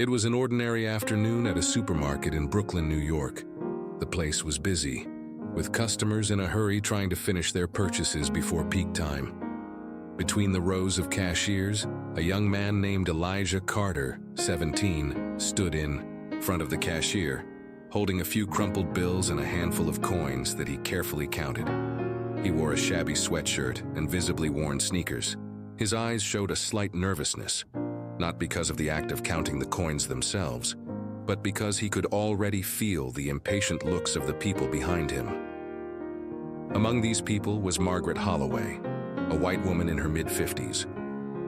It was an ordinary afternoon at a supermarket in Brooklyn, New York. The place was busy, with customers in a hurry trying to finish their purchases before peak time. Between the rows of cashiers, a young man named Elijah Carter, 17, stood in front of the cashier, holding a few crumpled bills and a handful of coins that he carefully counted. He wore a shabby sweatshirt and visibly worn sneakers. His eyes showed a slight nervousness, not because of the act of counting the coins themselves, but because he could already feel the impatient looks of the people behind him. Among these people was Margaret Holloway, a white woman in her mid-50s,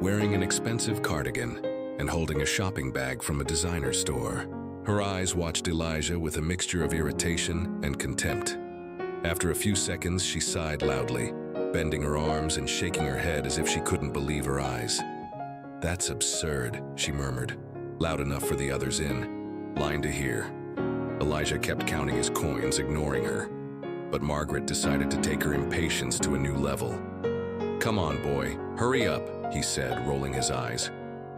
wearing an expensive cardigan and holding a shopping bag from a designer store. Her eyes watched Elijah with a mixture of irritation and contempt. After a few seconds, she sighed loudly, bending her arms and shaking her head as if she couldn't believe her eyes. "That's absurd," she murmured, loud enough for the others in line to hear. Elijah kept counting his coins, ignoring her, but Margaret decided to take her impatience to a new level. "Come on, boy, hurry up," he said, rolling his eyes.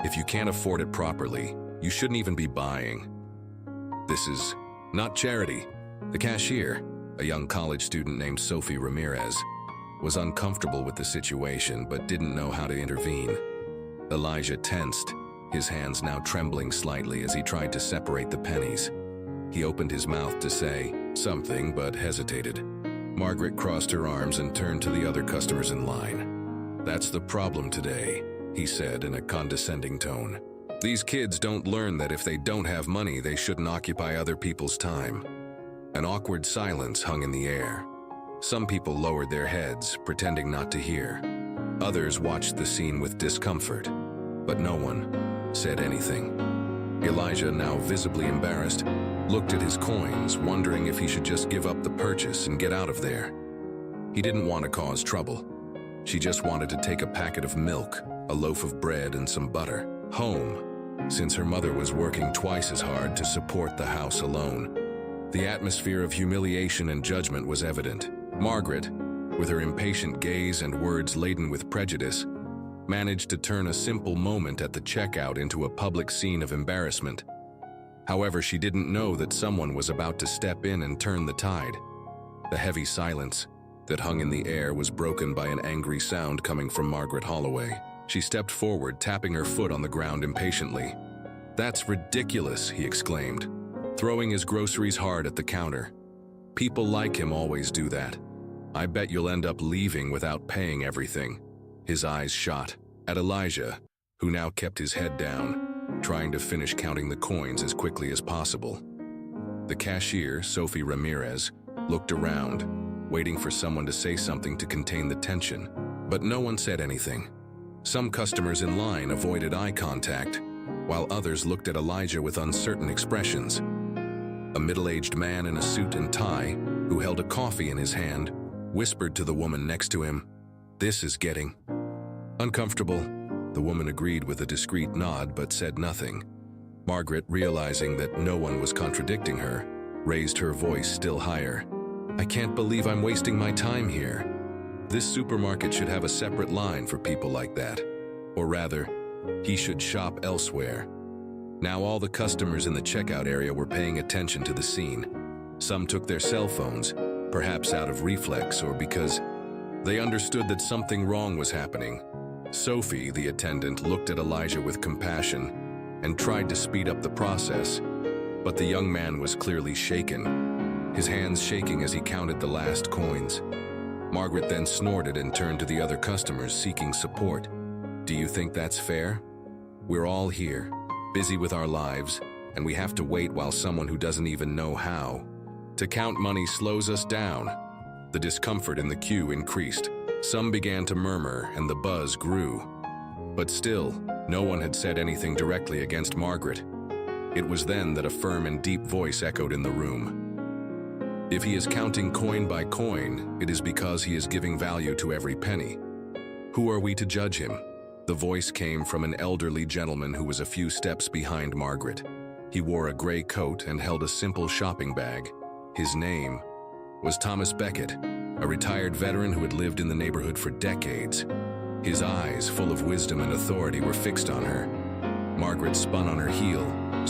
"If you can't afford it properly, you shouldn't even be buying. This is not charity." The cashier, a young college student named Sophie Ramirez, was uncomfortable with the situation but didn't know how to intervene. Elijah tensed, his hands now trembling slightly as he tried to separate the pennies. He opened his mouth to say something but hesitated. Margaret crossed her arms and turned to the other customers in line. "That's the problem today," he said in a condescending tone. "These kids don't learn that if they don't have money, they shouldn't occupy other people's time." An awkward silence hung in the air. Some people lowered their heads, pretending not to hear. Others watched the scene with discomfort, but no one said anything. Elijah, now visibly embarrassed, looked at his coins, wondering if he should just give up the purchase and get out of there. He didn't want to cause trouble. She just wanted to take a packet of milk, a loaf of bread, and some butter home, since her mother was working twice as hard to support the house alone. The atmosphere of humiliation and judgment was evident. Margaret, with her impatient gaze and words laden with prejudice, managed to turn a simple moment at the checkout into a public scene of embarrassment. However, she didn't know that someone was about to step in and turn the tide. The heavy silence that hung in the air was broken by an angry sound coming from Margaret Holloway. She stepped forward, tapping her foot on the ground impatiently. "That's ridiculous," he exclaimed, throwing his groceries hard at the counter. "People like him always do that. I bet you'll end up leaving without paying everything." His eyes shot at Elijah, who now kept his head down, trying to finish counting the coins as quickly as possible. The cashier, Sophie Ramirez, looked around, waiting for someone to say something to contain the tension, but no one said anything. Some customers in line avoided eye contact, while others looked at Elijah with uncertain expressions. A middle-aged man in a suit and tie, who held a coffee in his hand, whispered to the woman next to him, "This is getting uncomfortable." The woman agreed with a discreet nod but said nothing. Margaret, realizing that no one was contradicting her, raised her voice still higher. "I can't believe I'm wasting my time here. This supermarket should have a separate line for people like that. Or rather, he should shop elsewhere." Now all the customers in the checkout area were paying attention to the scene. Some took their cell phones, perhaps out of reflex or because they understood that something wrong was happening. Sophie, the attendant, looked at Elijah with compassion and tried to speed up the process, but the young man was clearly shaken, his hands shaking as he counted the last coins. Margaret then snorted and turned to the other customers, seeking support. "Do you think that's fair? We're all here, busy with our lives, and we have to wait while someone who doesn't even know how to count money slows us down." The discomfort in the queue increased. Some began to murmur, and the buzz grew. But still, no one had said anything directly against Margaret. It was then that a firm and deep voice echoed in the room. "If he is counting coin by coin, it is because he is giving value to every penny. Who are we to judge him?" The voice came from an elderly gentleman who was a few steps behind Margaret. He wore a gray coat and held a simple shopping bag. His name was Thomas Beckett, a retired veteran who had lived in the neighborhood for decades. His eyes, full of wisdom and authority, were fixed on her. Margaret spun on her heel,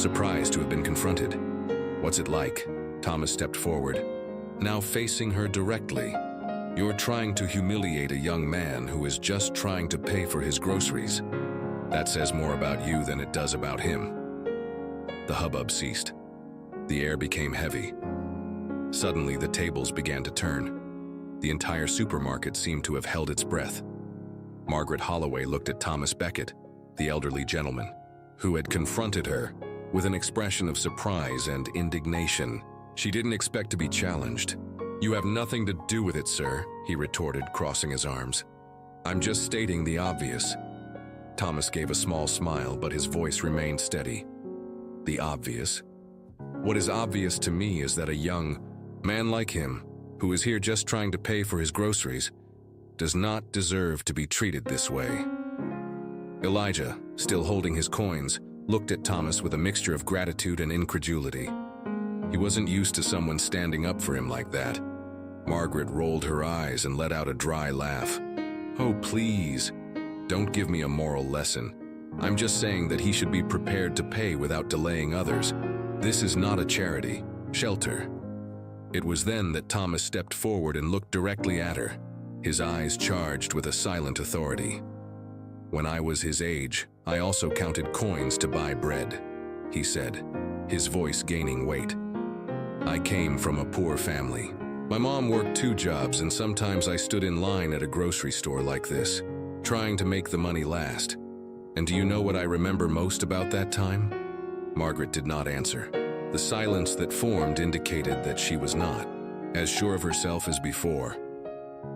surprised to have been confronted. "What's it like?" Thomas stepped forward, now facing her directly. "You're trying to humiliate a young man who is just trying to pay for his groceries. That says more about you than it does about him." The hubbub ceased. The air became heavy. Suddenly, the tables began to turn. The entire supermarket seemed to have held its breath. Margaret Holloway looked at Thomas Beckett, the elderly gentleman, who had confronted her, with an expression of surprise and indignation. She didn't expect to be challenged. "You have nothing to do with it, sir," he retorted, crossing his arms. "I'm just stating the obvious." Thomas gave a small smile, but his voice remained steady. "The obvious? What is obvious to me is that a young man like him, who is here just trying to pay for his groceries, does not deserve to be treated this way." Elijah, still holding his coins, looked at Thomas with a mixture of gratitude and incredulity. He wasn't used to someone standing up for him like that. Margaret rolled her eyes and let out a dry laugh. "Oh, please, don't give me a moral lesson. I'm just saying that he should be prepared to pay without delaying others. This is not a charity. Shelter." It was then that Thomas stepped forward and looked directly at her, his eyes charged with a silent authority. "When I was his age, I also counted coins to buy bread," he said, his voice gaining weight. "I came from a poor family. My mom worked 2 jobs, and sometimes I stood in line at a grocery store like this, trying to make the money last. And do you know what I remember most about that time?" Margaret did not answer. The silence that formed indicated that she was not as sure of herself as before.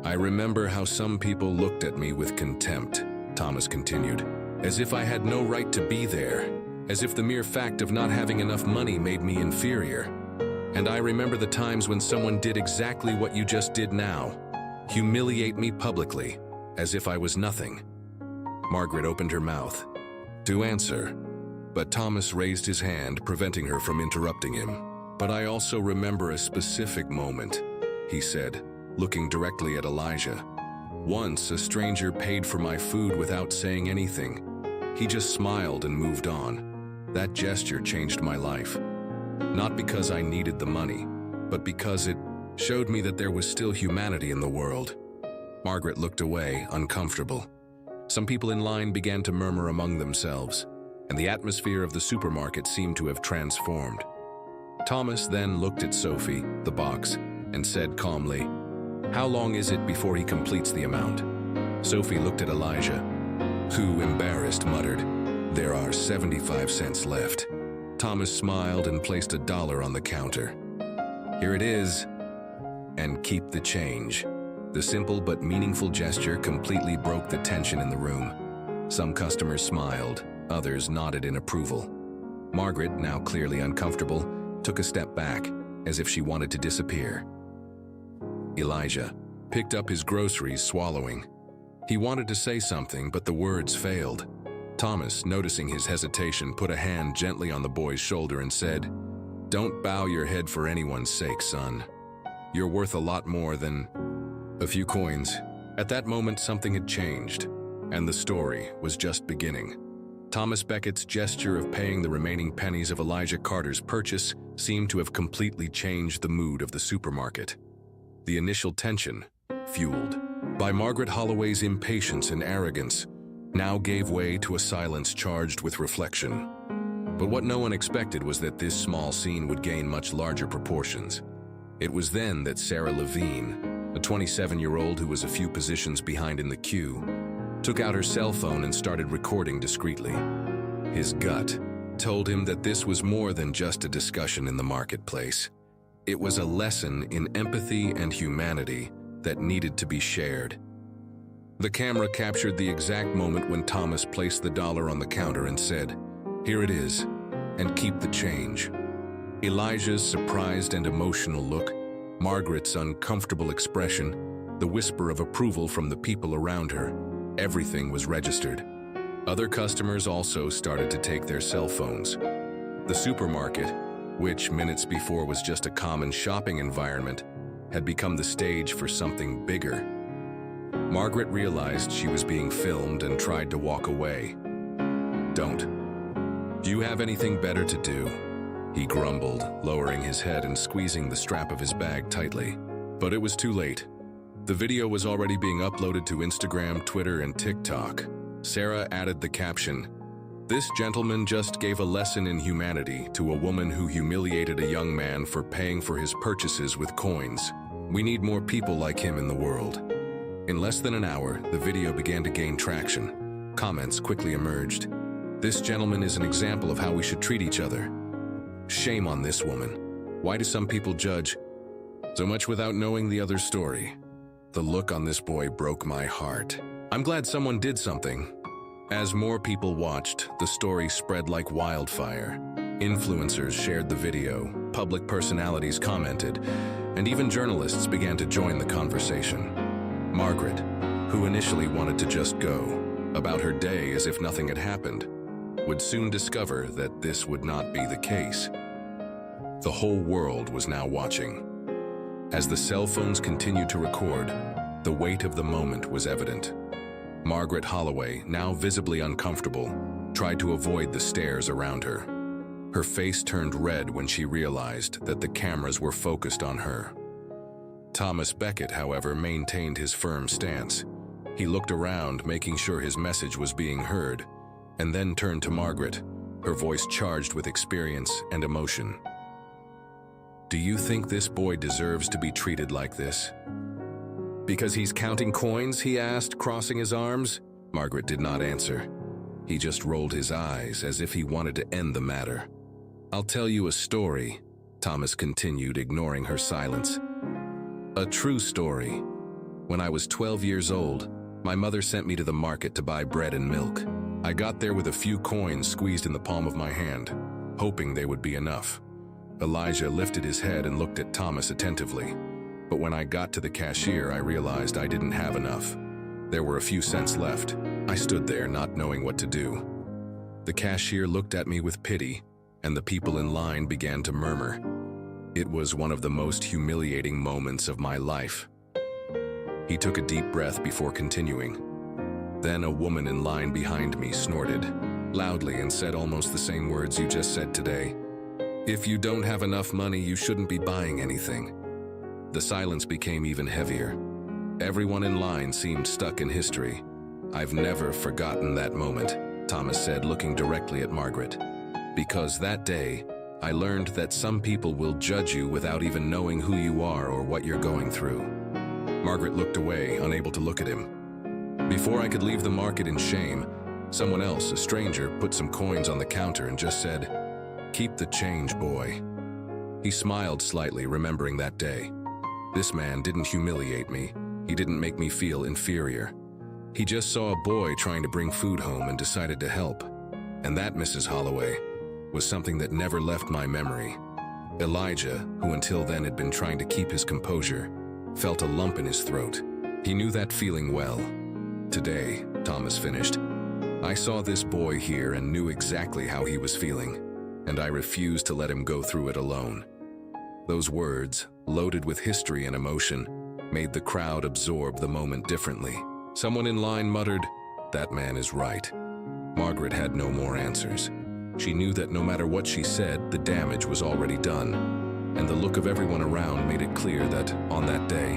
"I remember how some people looked at me with contempt," Thomas continued, "as if I had no right to be there, as if the mere fact of not having enough money made me inferior. And I remember the times when someone did exactly what you just did now, humiliate me publicly, as if I was nothing." Margaret opened her mouth to answer, but Thomas raised his hand, preventing her from interrupting him. "But I also remember a specific moment," he said, looking directly at Elijah. "Once, a stranger paid for my food without saying anything. He just smiled and moved on. That gesture changed my life. Not because I needed the money, but because it showed me that there was still humanity in the world." Margaret looked away, uncomfortable. Some people in line began to murmur among themselves, and the atmosphere of the supermarket seemed to have transformed. Thomas then looked at Sophie, the box, and said calmly, "How long is it before he completes the amount?" Sophie looked at Elijah, who, embarrassed, muttered, "There are 75 cents left." Thomas smiled and placed $1 on the counter. "Here it is, and keep the change." The simple but meaningful gesture completely broke the tension in the room. Some customers smiled, others nodded in approval. Margaret, now clearly uncomfortable, took a step back, as if she wanted to disappear. Elijah picked up his groceries, swallowing. He wanted to say something, but the words failed. Thomas, noticing his hesitation, put a hand gently on the boy's shoulder and said, "Don't bow your head for anyone's sake, son. You're worth a lot more than a few coins." At that moment, something had changed, and the story was just beginning. Thomas Beckett's gesture of paying the remaining pennies of Elijah Carter's purchase seemed to have completely changed the mood of the supermarket. The initial tension, fueled by Margaret Holloway's impatience and arrogance, now gave way to a silence charged with reflection. But what no one expected was that this small scene would gain much larger proportions. It was then that Sarah Levine, a 27-year-old who was a few positions behind in the queue, took out her cell phone and started recording discreetly. His gut told him that this was more than just a discussion in the marketplace. It was a lesson in empathy and humanity that needed to be shared. The camera captured the exact moment when Thomas placed the $1 on the counter and said, "Here it is, and keep the change." Elijah's surprised and emotional look, Margaret's uncomfortable expression, the whisper of approval from the people around her, everything was registered. Other customers also started to take their cell phones. The supermarket, which minutes before was just a common shopping environment, had become the stage for something bigger. Margaret realized she was being filmed and tried to walk away. "Don't," "Do you have anything better to do?" he grumbled, lowering his head and squeezing the strap of his bag tightly. But it was too late. The video was already being uploaded to Instagram, Twitter, and TikTok. Sarah added the caption, "This gentleman just gave a lesson in humanity to a woman who humiliated a young man for paying for his purchases with coins. We need more people like him in the world." In less than an hour, the video began to gain traction. Comments quickly emerged. "This gentleman is an example of how we should treat each other. Shame on this woman. Why do some people judge so much without knowing the other story?" The look on this boy broke my heart. I'm glad someone did something. As more people watched, the story spread like wildfire. Influencers shared the video, public personalities commented, and even journalists began to join the conversation. Margaret, who initially wanted to just go about her day as if nothing had happened, would soon discover that this would not be the case. The whole world was now watching. As the cell phones continued to record, the weight of the moment was evident. Margaret Holloway, now visibly uncomfortable, tried to avoid the stares around her. Her face turned red when she realized that the cameras were focused on her. Thomas Beckett, however, maintained his firm stance. He looked around, making sure his message was being heard, and then turned to Margaret, her voice charged with experience and emotion. "Do you think this boy deserves to be treated like this?" "Because he's counting coins?" he asked, crossing his arms. Margaret did not answer. He just rolled his eyes as if he wanted to end the matter. "I'll tell you a story," Thomas continued, ignoring her silence. "A true story. When I was 12 years old, my mother sent me to the market to buy bread and milk. I got there with a few coins squeezed in the palm of my hand, hoping they would be enough." Elijah lifted his head and looked at Thomas attentively. "But when I got to the cashier, I realized I didn't have enough. There were a few cents left. I stood there, not knowing what to do. The cashier looked at me with pity, and the people in line began to murmur. It was one of the most humiliating moments of my life." He took a deep breath before continuing. "Then a woman in line behind me snorted loudly and said almost the same words you just said today. 'If you don't have enough money, you shouldn't be buying anything.'" The silence became even heavier. Everyone in line seemed stuck in history. "I've never forgotten that moment," Thomas said, looking directly at Margaret. "Because that day, I learned that some people will judge you without even knowing who you are or what you're going through." Margaret looked away, unable to look at him. Before I could leave the market in shame, someone else, a stranger, put some coins on the counter and just said, "Keep the change, boy." He smiled slightly, remembering that day. This man didn't humiliate me. He didn't make me feel inferior. He just saw a boy trying to bring food home and decided to help. And that, Mrs. Holloway, was something that never left my memory. Elijah, who until then had been trying to keep his composure, felt a lump in his throat. He knew that feeling well. "Today," Thomas finished, "I saw this boy here and knew exactly how he was feeling, and I refused to let him go through it alone." Those words, loaded with history and emotion, made the crowd absorb the moment differently. Someone in line muttered, "That man is right." Margaret had no more answers. She knew that no matter what she said, the damage was already done, and the look of everyone around made it clear that, on that day,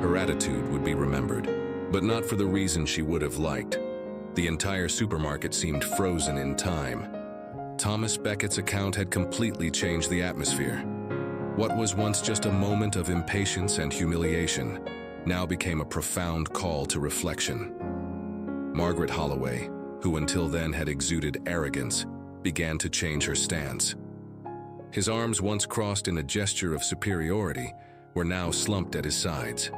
her attitude would be remembered, but not for the reason she would have liked. The entire supermarket seemed frozen in time. Thomas Beckett's account had completely changed the atmosphere. What was once just a moment of impatience and humiliation now became a profound call to reflection. Margaret Holloway, who until then had exuded arrogance, began to change her stance. His arms, once crossed in a gesture of superiority, were now slumped at his sides.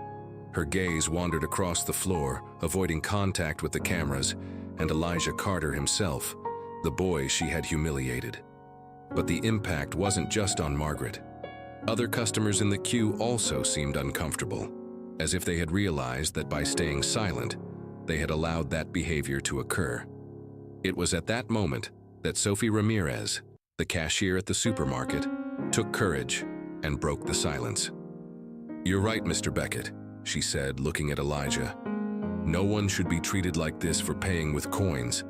Her gaze wandered across the floor, avoiding contact with the cameras, and Elijah Carter himself, the boy she had humiliated. But the impact wasn't just on Margaret. Other customers in the queue also seemed uncomfortable, as if they had realized that by staying silent, they had allowed that behavior to occur. It was at that moment that Sophie Ramirez, the cashier at the supermarket, took courage and broke the silence. "You're right, Mr. Beckett," she said, looking at Elijah. "No one should be treated like this for paying with coins.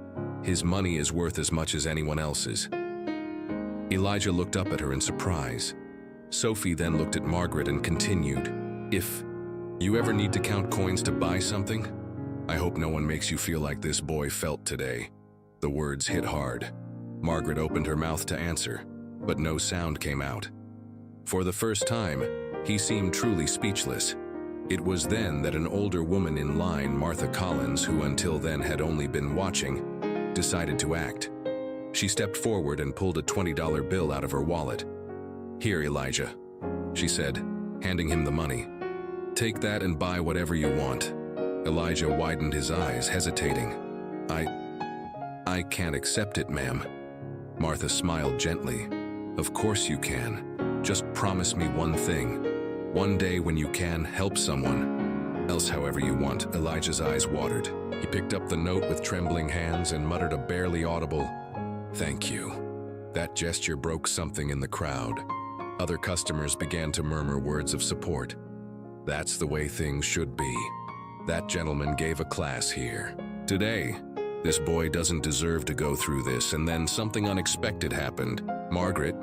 His money is worth as much as anyone else's. Elijah looked up at her in surprise. Sophie then looked at Margaret and continued, "If you ever need to count coins to buy something, I hope no one makes you feel like this boy felt today." The words hit hard. Margaret opened her mouth to answer, but no sound came out. For the first time, he seemed truly speechless. It was then that an older woman in line, Martha Collins, who until then had only been watching, decided to act. She stepped forward and pulled a $20 bill out of her wallet. "Here, Elijah," she said, handing him the money. "Take that and buy whatever you want." Elijah widened his eyes, hesitating. I can't accept it, ma'am." Martha smiled gently. "Of course you can. Just promise me one thing. One day when you can, help someone else however you want." Elijah's eyes watered. He picked up the note with trembling hands and muttered a barely audible, "Thank you." That gesture broke something in the crowd. Other customers began to murmur words of support. "That's the way things should be. That gentleman gave a class here. Today, this boy doesn't deserve to go through this." And then something unexpected happened. Margaret,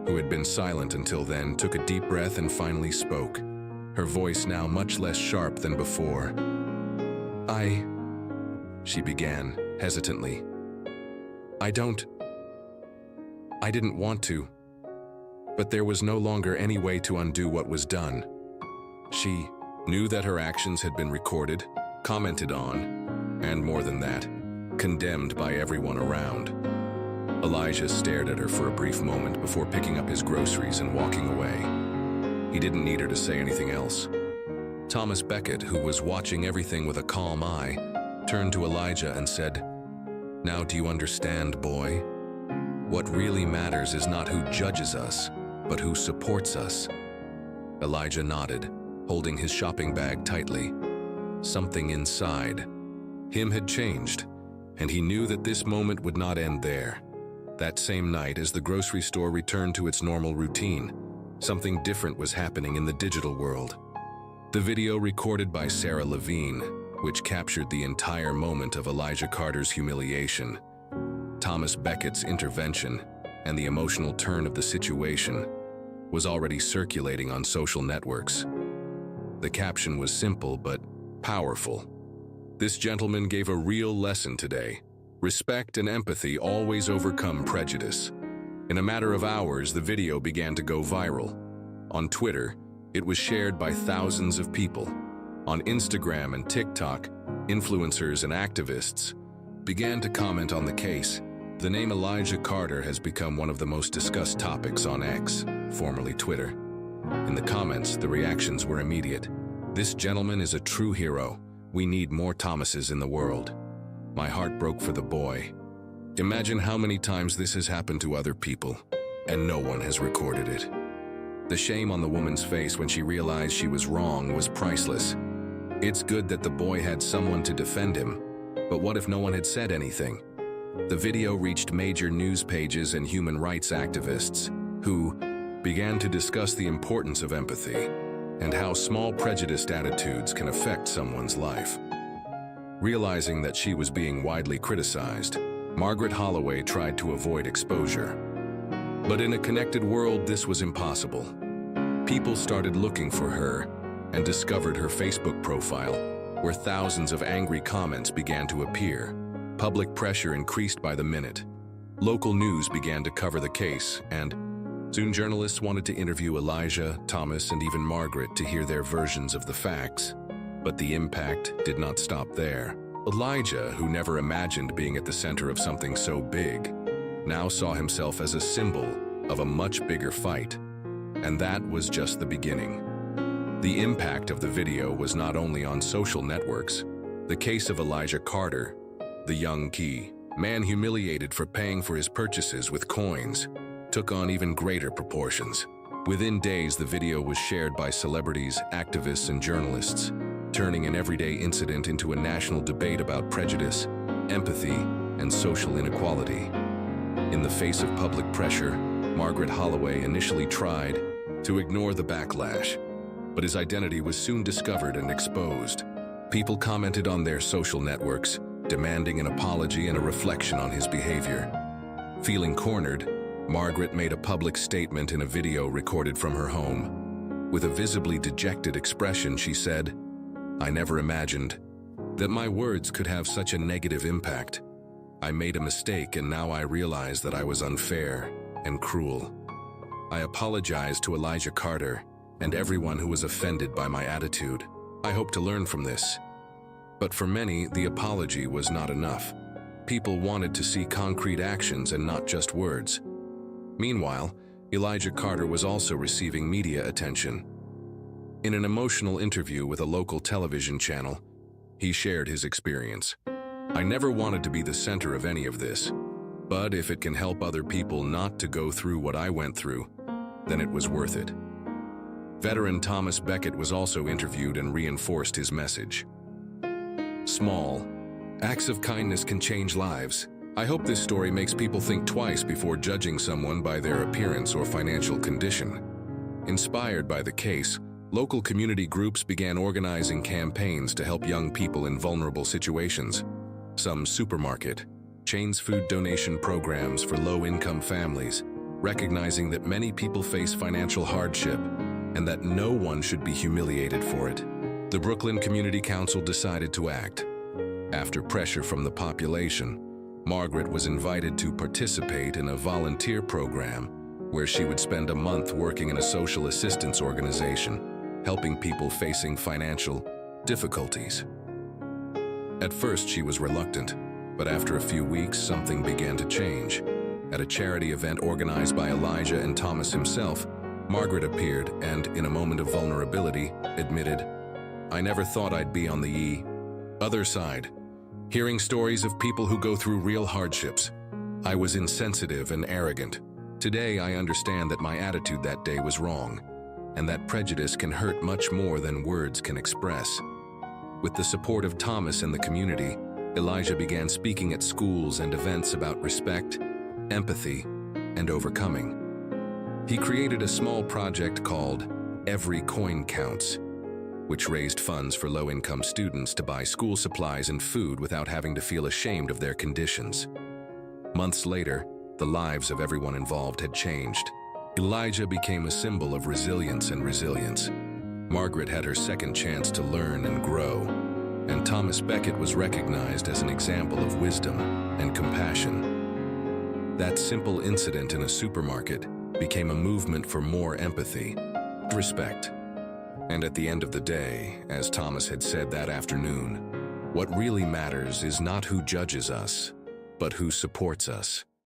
who had been silent until then, took a deep breath and finally spoke, her voice now much less sharp than before. She began, hesitantly. I didn't want to, but there was no longer any way to undo what was done." She knew that her actions had been recorded, commented on, and more than that, condemned by everyone around. Elijah stared at her for a brief moment before picking up his groceries and walking away. He didn't need her to say anything else. Thomas Beckett, who was watching everything with a calm eye, turned to Elijah and said, "Now do you understand, boy? What really matters is not who judges us, but who supports us." Elijah nodded, holding his shopping bag tightly. Something inside him had changed, and he knew that this moment would not end there. That same night, as the grocery store returned to its normal routine, something different was happening in the digital world. The video recorded by Sarah Levine, which captured the entire moment of Elijah Carter's humiliation, Thomas Beckett's intervention, and the emotional turn of the situation, was already circulating on social networks. The caption was simple but powerful. "This gentleman gave a real lesson today. Respect and empathy always overcome prejudice." In a matter of hours, the video began to go viral. On Twitter, it was shared by thousands of people. On Instagram and TikTok, influencers and activists began to comment on the case. The name Elijah Carter has become one of the most discussed topics on X, formerly Twitter. In the comments, the reactions were immediate. "This gentleman is a true hero. We need more Thomases in the world. My heart broke for the boy. Imagine how many times this has happened to other people, and no one has recorded it." The shame on the woman's face when she realized she was wrong was priceless. It's good that the boy had someone to defend him, but what if no one had said anything? The video reached major news pages and human rights activists, who began to discuss the importance of empathy and how small prejudiced attitudes can affect someone's life. Realizing that she was being widely criticized, Margaret Holloway tried to avoid exposure. But in a connected world, this was impossible. People started looking for her and discovered her Facebook profile, where thousands of angry comments began to appear. Public pressure increased by the minute. Local news began to cover the case, and soon journalists wanted to interview Elijah, Thomas, and even Margaret to hear their versions of the facts. But the impact did not stop there. Elijah, who never imagined being at the center of something so big, now saw himself as a symbol of a much bigger fight. And that was just the beginning. The impact of the video was not only on social networks. The case of Elijah Carter, the young key man humiliated for paying for his purchases with coins, took on even greater proportions. Within days, the video was shared by celebrities, activists, and journalists, turning an everyday incident into a national debate about prejudice, empathy, and social inequality. In the face of public pressure, Margaret Holloway initially tried to ignore the backlash, but his identity was soon discovered and exposed. People commented on their social networks, demanding an apology and a reflection on his behavior. Feeling cornered, Margaret made a public statement in a video recorded from her home. With a visibly dejected expression, she said, "I never imagined that my words could have such a negative impact. I made a mistake and now I realize that I was unfair and cruel. I apologize to Elijah Carter and everyone who was offended by my attitude. I hope to learn from this." But for many, the apology was not enough. People wanted to see concrete actions and not just words. Meanwhile, Elijah Carter was also receiving media attention. In an emotional interview with a local television channel, he shared his experience. "I never wanted to be the center of any of this, but if it can help other people not to go through what I went through, then it was worth it." Veteran Thomas Becket was also interviewed and reinforced his message. Small acts of kindness can change lives. I hope this story makes people think twice before judging someone by their appearance or financial condition. Inspired by the case, local community groups began organizing campaigns to help young people in vulnerable situations. Some supermarket chains food donation programs for low-income families, recognizing that many people face financial hardship and that no one should be humiliated for it. The Brooklyn Community Council decided to act. After pressure from the population, Margaret was invited to participate in a volunteer program where she would spend a month working in a social assistance organization, helping people facing financial difficulties. At first, she was reluctant, but after a few weeks, something began to change. At a charity event organized by Elijah and Thomas himself, Margaret appeared and, in a moment of vulnerability, admitted, "I never thought I'd be on the other side. Hearing stories of people who go through real hardships, I was insensitive and arrogant. Today I understand that my attitude that day was wrong, and that prejudice can hurt much more than words can express." With the support of Thomas and the community, Elijah began speaking at schools and events about respect, empathy, and overcoming. He created a small project called Every Coin Counts, which raised funds for low-income students to buy school supplies and food without having to feel ashamed of their conditions. Months later, the lives of everyone involved had changed. Elijah became a symbol of resilience. Margaret had her second chance to learn and grow, and Thomas Becket was recognized as an example of wisdom and compassion. That simple incident in a supermarket became a movement for more empathy, respect. And at the end of the day, as Thomas had said that afternoon, what really matters is not who judges us, but who supports us.